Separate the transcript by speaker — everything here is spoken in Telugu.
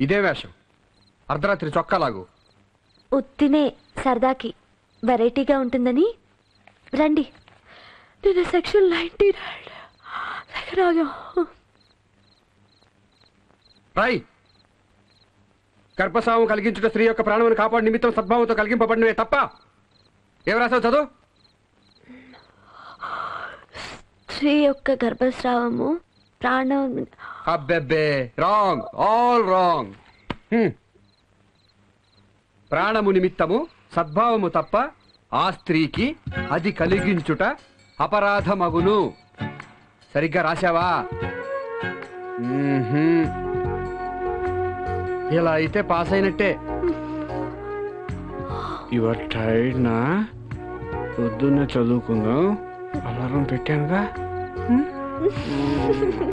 Speaker 1: ఇదే వేషం అర్ధరాత్రి చొక్కాలాగు.
Speaker 2: ఉత్తినే సరదాకి వెరైటీగా ఉంటుందని రండి. నేను సెక్షన్ 99
Speaker 1: రాయ్. గర్భస్రావం కలిగించుట స్త్రీ యొక్క ప్రాణమును కాపాడు నిమిత్తం సద్భావంతో కలిగింపబడినవే తప్ప ఏం రాసావు చదువు.
Speaker 2: స్త్రీ యొక్క గర్భస్రావము ప్రాణం.
Speaker 1: అబ్బెబ్బే రాంగ్, ఆల్ రాంగ్. ప్రాణము నిమిత్తము సద్భావము తప్ప ఆ స్త్రీకి అది కలిగించుట అపరాధమగును. సరిగ్గా రాశావా? ఇలా అయితే పాస్ అయినట్టే. యువర్ టైర్డ్ నా? పొద్దున్నే చదువుకుందాం. అలారం పెట్టానుగా.